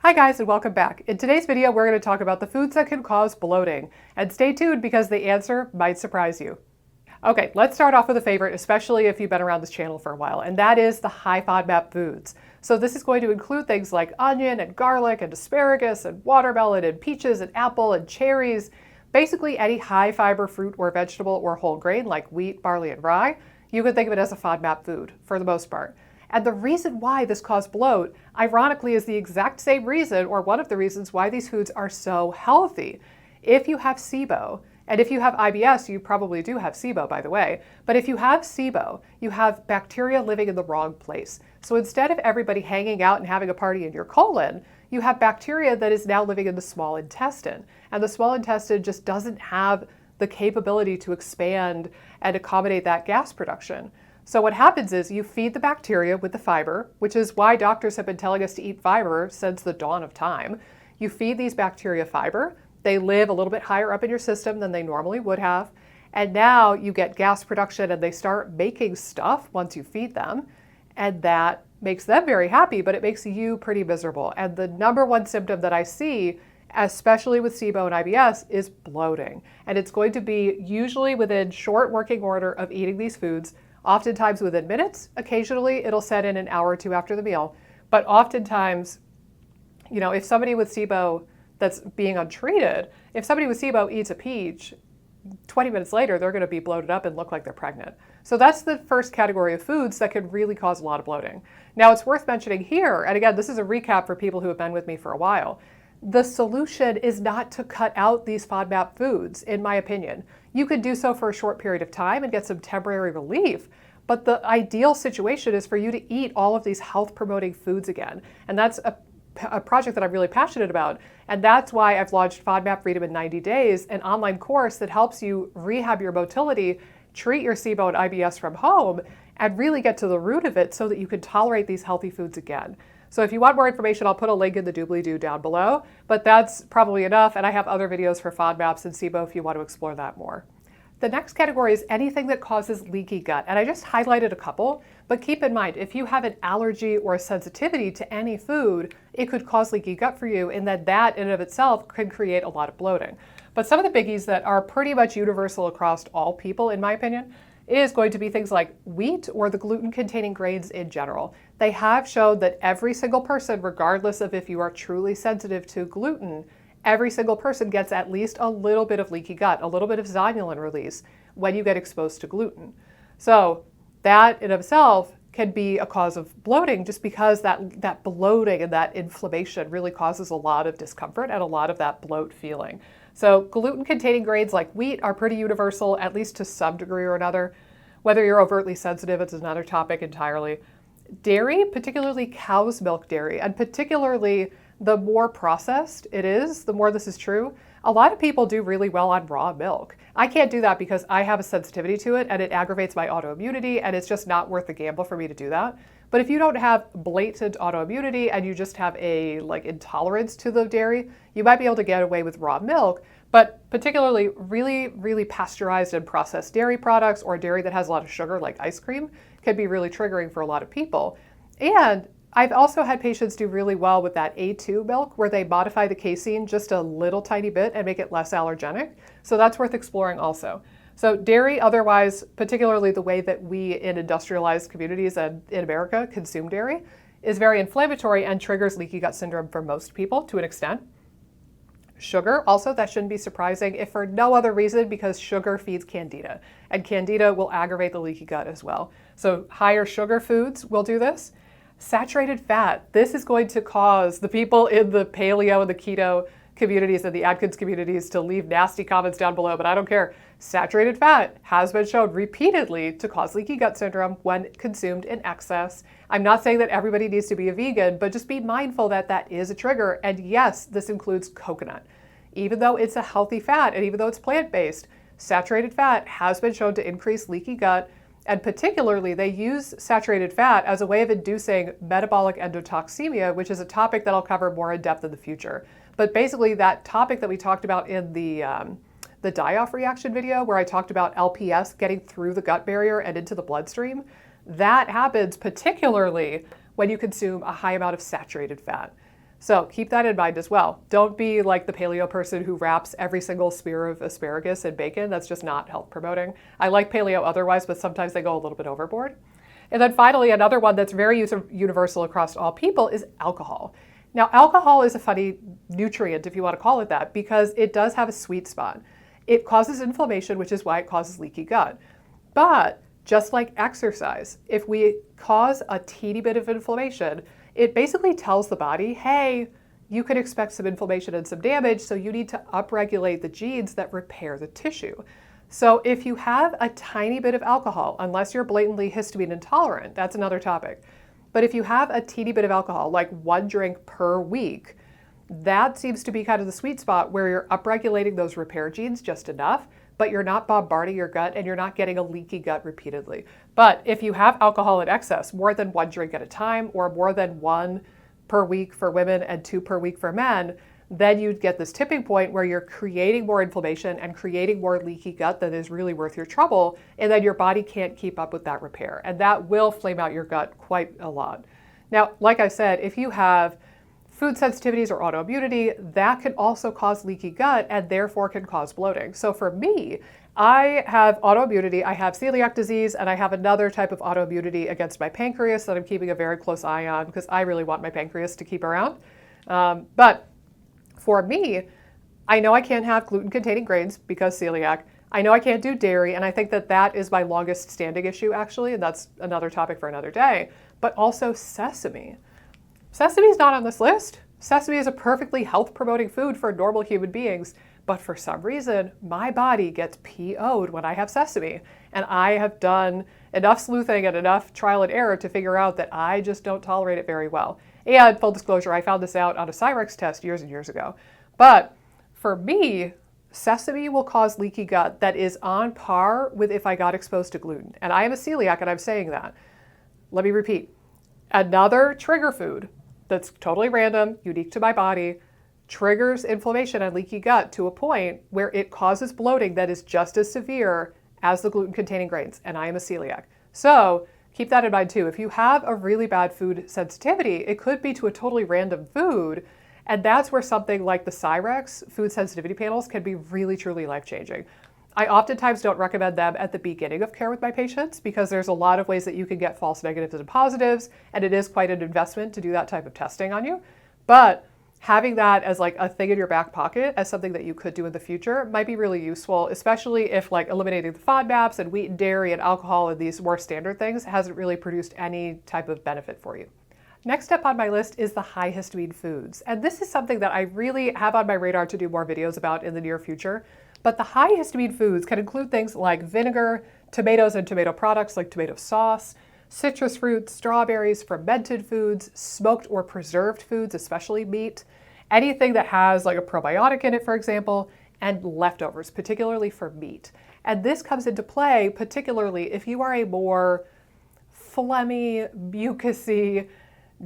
Hi guys and welcome back. In today's video we're going to talk about the foods that can cause bloating. And stay tuned because the answer might surprise you. Okay, let's start off with a favorite, especially if you've been around this channel for a while, and that is the high FODMAP foods. So this is going to include things like onion and garlic and asparagus and watermelon and peaches and apple and cherries. Basically any high fiber fruit or vegetable or whole grain like wheat, barley, and rye. You could think of it as a FODMAP food for the most part. And the reason why this causes bloat, ironically, is the exact same reason, or one of the reasons why these foods are so healthy. If you have SIBO, and if you have IBS, you probably do have SIBO, by the way, but if you have SIBO, you have bacteria living in the wrong place. So instead of everybody hanging out and having a party in your colon, you have bacteria that is now living in the small intestine. And the small intestine just doesn't have the capability to expand and accommodate that gas production. So what happens is you feed the bacteria with the fiber, which is why doctors have been telling us to eat fiber since the dawn of time. You feed these bacteria fiber. They live a little bit higher up in your system than they normally would have. And now you get gas production and they start making stuff once you feed them. And that makes them very happy, but it makes you pretty miserable. And the number one symptom that I see, especially with SIBO and IBS, is bloating. And it's going to be usually within short working order of eating these foods, oftentimes within minutes. Occasionally it'll set in an hour or two after the meal. But oftentimes, you know, if somebody with SIBO that's being untreated, if somebody with SIBO eats a peach, 20 minutes later, they're going to be bloated up and look like they're pregnant. So that's the first category of foods that can really cause a lot of bloating. Now it's worth mentioning here, and again, this is a recap for people who have been with me for a while. The solution is not to cut out these FODMAP foods, in my opinion. You could do so for a short period of time and get some temporary relief, but the ideal situation is for you to eat all of these health-promoting foods again. And that's a project that I'm really passionate about. And that's why I've launched FODMAP Freedom in 90 Days, an online course that helps you rehab your motility, treat your SIBO and IBS from home, and really get to the root of it so that you can tolerate these healthy foods again. So if you want more information, I'll put a link in the doobly-doo down below, but that's probably enough. And I have other videos for FODMAPs and SIBO if you want to explore that more. The next category is anything that causes leaky gut. And I just highlighted a couple, but keep in mind, if you have an allergy or a sensitivity to any food, it could cause leaky gut for you, and that in and of itself can create a lot of bloating. But some of the biggies that are pretty much universal across all people, in my opinion, is going to be things like wheat or the gluten-containing grains in general. They have shown that every single person, regardless of if you are truly sensitive to gluten, every single person gets at least a little bit of leaky gut, a little bit of zonulin release when you get exposed to gluten. So that in itself can be a cause of bloating just because that bloating and that inflammation really causes a lot of discomfort and a lot of that bloat feeling. So gluten-containing grains like wheat are pretty universal, at least to some degree or another. Whether you're overtly sensitive, it's another topic entirely. Dairy, particularly cow's milk dairy, and particularly the more processed it is, the more this is true. A lot of people do really well on raw milk. I can't do that because I have a sensitivity to it and it aggravates my autoimmunity, and it's just not worth the gamble for me to do that. But if you don't have blatant autoimmunity and you just have a intolerance to the dairy, you might be able to get away with raw milk. But particularly really, really pasteurized and processed dairy products or dairy that has a lot of sugar like ice cream can be really triggering for a lot of people. And I've also had patients do really well with that A2 milk where they modify the casein just a little tiny bit and make it less allergenic. So that's worth exploring also. So dairy, otherwise, particularly the way that we in industrialized communities and in America consume dairy, is very inflammatory and triggers leaky gut syndrome for most people to an extent. Sugar, also, that shouldn't be surprising, if for no other reason because sugar feeds candida, and candida will aggravate the leaky gut as well. So higher sugar foods will do this. Saturated fat, this is going to cause the people in the paleo and the keto communities and the Atkins communities to leave nasty comments down below, but I don't care. Saturated fat has been shown repeatedly to cause leaky gut syndrome when consumed in excess. I'm not saying that everybody needs to be a vegan, but just be mindful that that is a trigger. And yes, this includes coconut. Even though it's a healthy fat and even though it's plant-based, saturated fat has been shown to increase leaky gut. And particularly, they use saturated fat as a way of inducing metabolic endotoxemia, which is a topic that I'll cover more in depth in the future. But basically, that topic that we talked about in the die-off reaction video, where I talked about LPS getting through the gut barrier and into the bloodstream, that happens particularly when you consume a high amount of saturated fat. So keep that in mind as well. Don't be like the paleo person who wraps every single spear of asparagus in bacon. That's just not health promoting. I like paleo otherwise, but sometimes they go a little bit overboard. And then finally, another one that's very universal across all people is alcohol. Now, alcohol is a funny nutrient, if you want to call it that, because it does have a sweet spot. It causes inflammation, which is why it causes leaky gut. But just like exercise, if we cause a teeny bit of inflammation, it basically tells the body, hey, you can expect some inflammation and some damage, so you need to upregulate the genes that repair the tissue. So if you have a tiny bit of alcohol, unless you're blatantly histamine intolerant, that's another topic. But if you have a teeny bit of alcohol, like 1 drink per week, that seems to be kind of the sweet spot where you're upregulating those repair genes just enough, but you're not bombarding your gut and you're not getting a leaky gut repeatedly. But if you have alcohol in excess, more than 1 drink at a time, or more than 1 per week for women and 2 per week for men, then you'd get this tipping point where you're creating more inflammation and creating more leaky gut that is really worth your trouble, and then your body can't keep up with that repair. And that will flame out your gut quite a lot. Now, like I said, if you have food sensitivities or autoimmunity, that can also cause leaky gut and therefore can cause bloating. So for me, I have autoimmunity, I have celiac disease, and I have another type of autoimmunity against my pancreas that I'm keeping a very close eye on because I really want my pancreas to keep around. But for me, I know I can't have gluten-containing grains because celiac. I know I can't do dairy, and I think that that is my longest standing issue actually, and that's another topic for another day. But also sesame. Sesame is not on this list. Sesame is a perfectly health-promoting food for normal human beings, but for some reason, my body gets PO'd when I have sesame. And I have done enough sleuthing and enough trial and error to figure out that I just don't tolerate it very well. And full disclosure, I found this out on a Cyrex test years and years ago. But for me, sesame will cause leaky gut that is on par with if I got exposed to gluten. And I am a celiac and I'm saying that. Let me repeat. Another trigger food that's totally random, unique to my body, triggers inflammation and leaky gut to a point where it causes bloating that is just as severe as the gluten-containing grains, and I am a celiac. So keep that in mind too. If you have a really bad food sensitivity, it could be to a totally random food, and that's where something like the Cyrex food sensitivity panels can be really, truly life-changing. I oftentimes don't recommend them at the beginning of care with my patients because there's a lot of ways that you can get false negatives and positives, and it is quite an investment to do that type of testing on you. But having that as like a thing in your back pocket as something that you could do in the future might be really useful, especially if like eliminating the FODMAPs and wheat and dairy and alcohol and these more standard things hasn't really produced any type of benefit for you. Next up on my list is the high histamine foods. And this is something that I really have on my radar to do more videos about in the near future. But the high histamine foods can include things like vinegar, tomatoes and tomato products like tomato sauce, citrus fruits, strawberries, fermented foods, smoked or preserved foods, especially meat, anything that has like a probiotic in it, for example, and leftovers, particularly for meat. And this comes into play particularly if you are a more phlegmy, mucousy,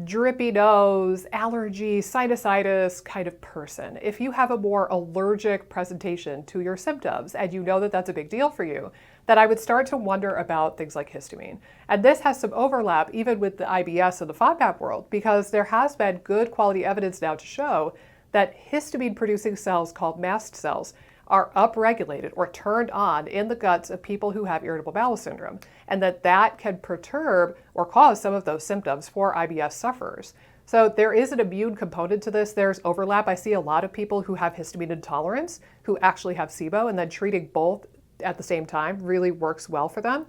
drippy nose, allergy, sinusitis kind of person. If you have a more allergic presentation to your symptoms and you know that that's a big deal for you, then I would start to wonder about things like histamine. And this has some overlap even with the IBS and the FODMAP world because there has been good quality evidence now to show that histamine producing cells called mast cells are upregulated or turned on in the guts of people who have irritable bowel syndrome, and that can perturb or cause some of those symptoms for IBS sufferers. So there is an immune component to this. There's overlap. I see a lot of people who have histamine intolerance who actually have SIBO, and then treating both at the same time really works well for them.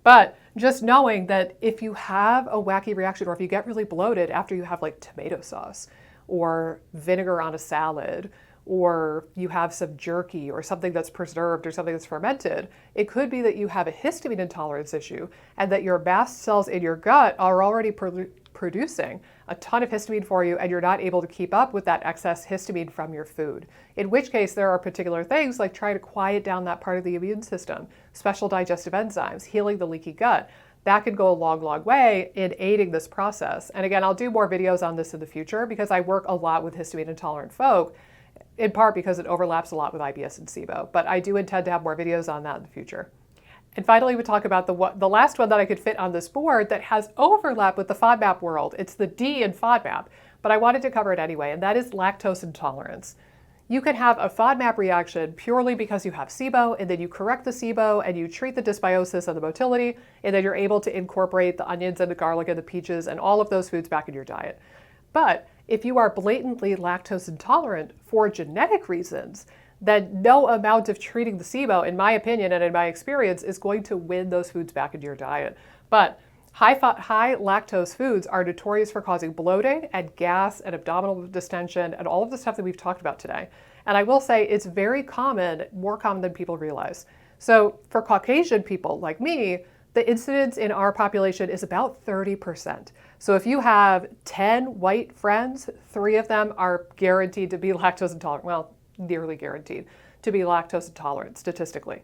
But just knowing that if you have a wacky reaction or if you get really bloated after you have like tomato sauce or vinegar on a salad, or you have some jerky or something that's preserved or something that's fermented, it could be that you have a histamine intolerance issue and that your mast cells in your gut are already producing a ton of histamine for you and you're not able to keep up with that excess histamine from your food. In which case there are particular things like trying to quiet down that part of the immune system, special digestive enzymes, healing the leaky gut. That could go a long, long way in aiding this process. And again, I'll do more videos on this in the future because I work a lot with histamine intolerant folk, in part because it overlaps a lot with IBS and SIBO, but I do intend to have more videos on that in the future. And finally, we talk about the last one that I could fit on this board that has overlap with the FODMAP world. It's the D in FODMAP, but I wanted to cover it anyway, and that is lactose intolerance. You can have a FODMAP reaction purely because you have SIBO, and then you correct the SIBO and you treat the dysbiosis and the motility, and then you're able to incorporate the onions and the garlic and the peaches and all of those foods back in your diet. But if you are blatantly lactose intolerant for genetic reasons, then no amount of treating the SIBO, in my opinion and in my experience, is going to win those foods back into your diet. But high lactose foods are notorious for causing bloating and gas and abdominal distension and all of the stuff that we've talked about today. And I will say it's very common, more common than people realize. So for Caucasian people like me, the incidence in our population is about 30%. So if you have 10 white friends, 3 of them are guaranteed to be lactose intolerant. Well, nearly guaranteed to be lactose intolerant statistically.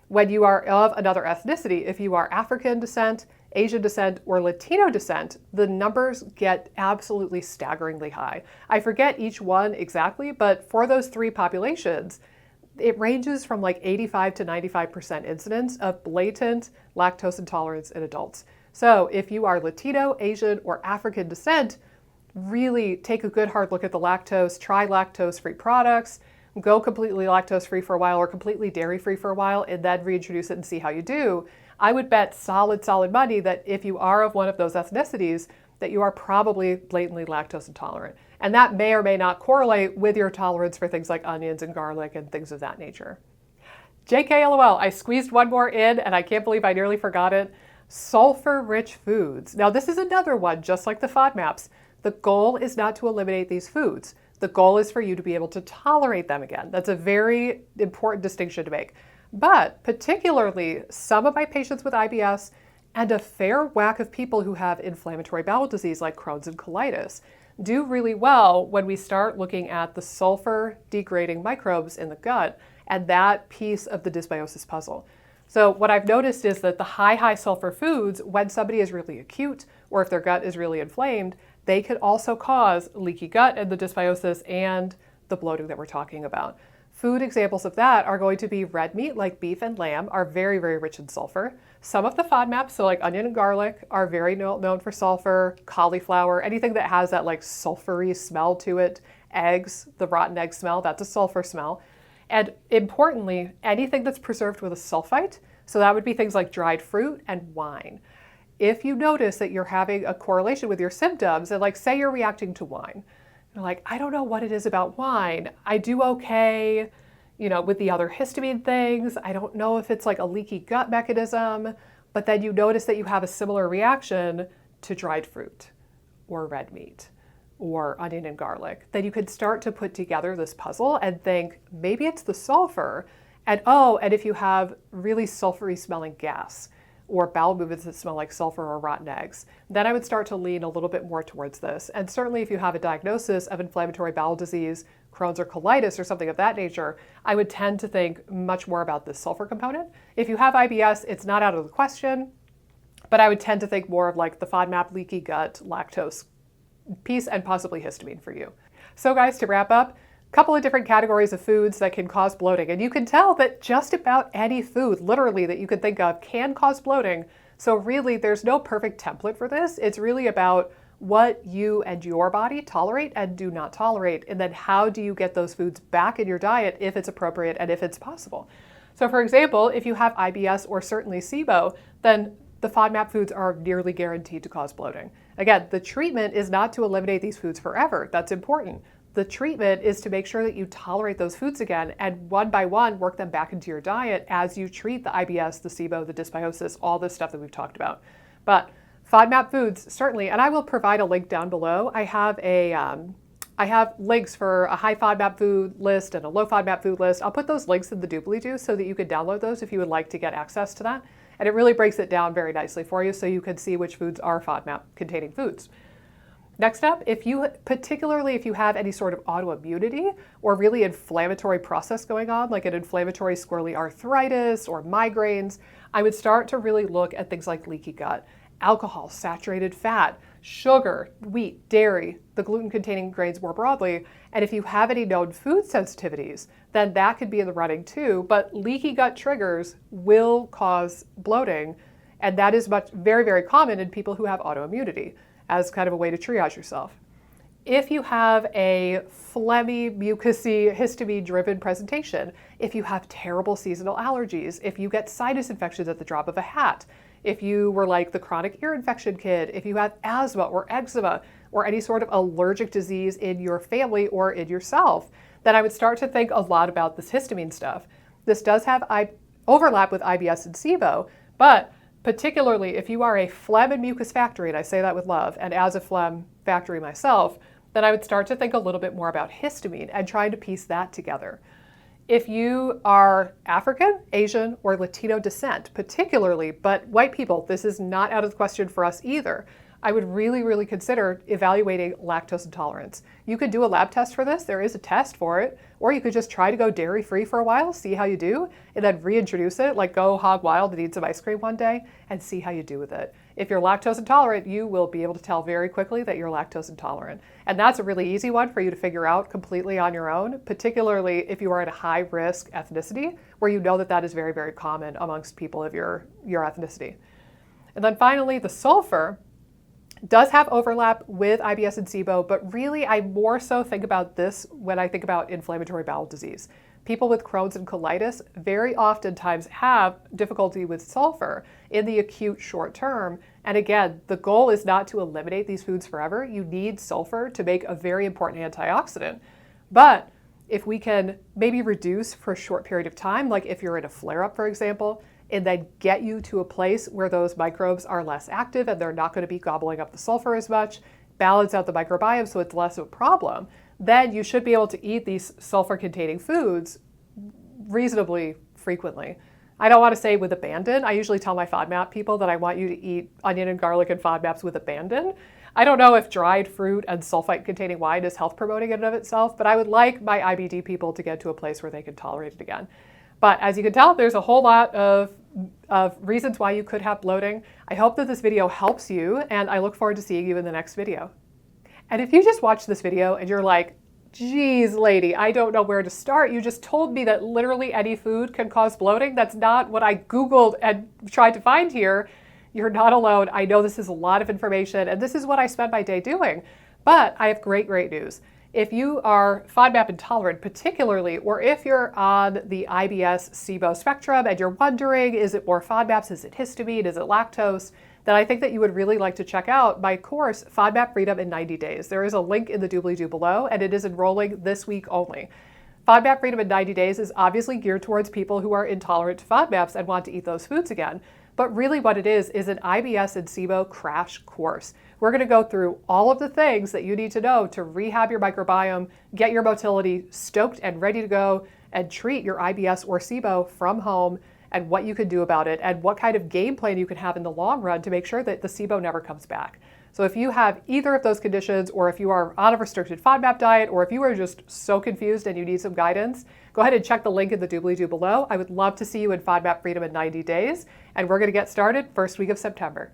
When you are of another ethnicity, if you are African descent, Asian descent, or Latino descent, the numbers get absolutely staggeringly high. I forget each one exactly, but for those 3 populations, it ranges from like 85 to 95% incidence of blatant lactose intolerance in adults. So if you are Latino, Asian, or African descent, really take a good hard look at the lactose, try lactose-free products, go completely lactose-free for a while or completely dairy-free for a while, and then reintroduce it and see how you do. I would bet solid money that if you are of one of those ethnicities, that you are probably blatantly lactose intolerant. And that may or may not correlate with your tolerance for things like onions and garlic and things of that nature. JKLOL, I squeezed one more in and I can't believe I nearly forgot it. Sulfur-rich foods. Now this is another one, just like the FODMAPs. The goal is not to eliminate these foods. The goal is for you to be able to tolerate them again. That's a very important distinction to make. But particularly some of my patients with IBS and a fair whack of people who have inflammatory bowel disease like Crohn's and colitis do really well when we start looking at the sulfur degrading microbes in the gut and that piece of the dysbiosis puzzle. So what I've noticed is that the high sulfur foods, when somebody is really acute or if their gut is really inflamed, they could also cause leaky gut and the dysbiosis and the bloating that we're talking about. Food examples of that are going to be red meat like beef and lamb are very rich in sulfur. Some of the FODMAPs, so like onion and garlic, are very known for sulfur. Cauliflower, anything that has that like sulfury smell to it. Eggs, the rotten egg smell, that's a sulfur smell. And importantly, anything that's preserved with a sulfite, so that would be things like dried fruit and wine. If you notice that you're having a correlation with your symptoms, and like say you're reacting to wine, you're like, I don't know what it is about wine. I do okay, with the other histamine things. I don't know if it's like a leaky gut mechanism, but then you notice that you have a similar reaction to dried fruit or red meat or onion and garlic. Then you could start to put together this puzzle and think, maybe it's the sulfur. And if you have really sulfury smelling gas, or bowel movements that smell like sulfur or rotten eggs, then I would start to lean a little bit more towards this. And certainly if you have a diagnosis of inflammatory bowel disease, Crohn's or colitis or something of that nature, I would tend to think much more about this sulfur component. If you have IBS, it's not out of the question, but I would tend to think more of like the FODMAP leaky gut lactose piece and possibly histamine for you. So guys, to wrap up, couple of different categories of foods that can cause bloating. And you can tell that just about any food, literally, that you could think of can cause bloating. So really, there's no perfect template for this. It's really about what you and your body tolerate and do not tolerate. And then how do you get those foods back in your diet if it's appropriate and if it's possible. So for example, if you have IBS or certainly SIBO, then the FODMAP foods are nearly guaranteed to cause bloating. Again, the treatment is not to eliminate these foods forever. That's important. The treatment is to make sure that you tolerate those foods again and one by one work them back into your diet as you treat the IBS, the SIBO, the dysbiosis, all this stuff that we've talked about. But FODMAP foods, certainly, and I will provide a link down below. I have links for a high FODMAP food list and a low FODMAP food list. I'll put those links in the doobly-doo so that you can download those if you would like to get access to that. And it really breaks it down very nicely for you so you can see which foods are FODMAP containing foods. Next up, particularly if you have any sort of autoimmunity or really inflammatory process going on, like an inflammatory squirrely arthritis or migraines, I would start to really look at things like leaky gut, alcohol, saturated fat, sugar, wheat, dairy, the gluten-containing grains more broadly. And if you have any known food sensitivities, then that could be in the running too. But leaky gut triggers will cause bloating, and that is very common in people who have autoimmunity, as kind of a way to triage yourself. if you have a phlegmy, mucousy, histamine-driven presentation, if you have terrible seasonal allergies, if you get sinus infections at the drop of a hat, if you were like the chronic ear infection kid, if you have asthma or eczema or any sort of allergic disease in your family or in yourself, then I would start to think a lot about this histamine stuff. This does have overlap with IBS and SIBO, but particularly if you are a phlegm and mucus factory, and I say that with love, and as a phlegm factory myself, then I would start to think a little bit more about histamine and trying to piece that together. If you are African, Asian, or Latino descent, particularly, but white people, this is not out of the question for us either, I would really, really consider evaluating lactose intolerance. You could do a lab test for this. There is a test for it. Or you could just try to go dairy-free for a while, see how you do, and then reintroduce it, like go hog wild and eat some ice cream one day, and see how you do with it. If you're lactose intolerant, you will be able to tell very quickly that you're lactose intolerant. And that's a really easy one for you to figure out completely on your own, particularly if you are at a high-risk ethnicity, where you know that that is very, very common amongst people of your ethnicity. And then finally, the sulfur does have overlap with IBS and SIBO, but really I more so think about this when I think about inflammatory bowel disease. People with Crohn's and colitis very oftentimes have difficulty with sulfur in the acute short term. And again, the goal is not to eliminate these foods forever. You need sulfur to make a very important antioxidant. But if we can maybe reduce for a short period of time, like if you're in a flare-up, for example, and then get you to a place where those microbes are less active and they're not going to be gobbling up the sulfur as much, balance out the microbiome so it's less of a problem, then you should be able to eat these sulfur-containing foods reasonably frequently. I don't want to say with abandon. I usually tell my FODMAP people that I want you to eat onion and garlic and FODMAPs with abandon. I don't know if dried fruit and sulfite-containing wine is health-promoting in and of itself, but I would like my IBD people to get to a place where they can tolerate it again. But as you can tell, there's a whole lot of reasons why you could have bloating. I hope that this video helps you, and I look forward to seeing you in the next video. And if you just watched this video and you're like, geez, lady, I don't know where to start. You just told me that literally any food can cause bloating. That's not what I Googled and tried to find here. You're not alone. I know this is a lot of information, and this is what I spend my day doing. But I have great, great news. If you are FODMAP intolerant particularly, or if you're on the IBS-SIBO spectrum and you're wondering, is it more FODMAPs, is it histamine, is it lactose, then I think that you would really like to check out my course, FODMAP Freedom in 90 Days. There is a link in the doobly-doo below, and it is enrolling this week only. FODMAP Freedom in 90 Days is obviously geared towards people who are intolerant to FODMAPs and want to eat those foods again. But really what it is an IBS and SIBO crash course. We're going to go through all of the things that you need to know to rehab your microbiome, get your motility stoked and ready to go, and treat your IBS or SIBO from home, and what you can do about it, and what kind of game plan you can have in the long run to make sure that the SIBO never comes back. So if you have either of those conditions, or if you are on a restricted FODMAP diet, or if you are just so confused and you need some guidance, go ahead and check the link in the doobly-doo below. I would love to see you in FODMAP Freedom in 90 days, and we're going to get started first week of September.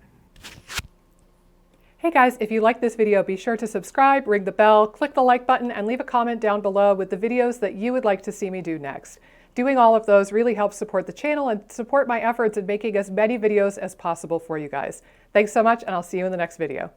Hey guys, if you like this video, be sure to subscribe, ring the bell, click the like button, and leave a comment down below with the videos that you would like to see me do next. Doing all of those really helps support the channel and support my efforts in making as many videos as possible for you guys. Thanks so much, and I'll see you in the next video.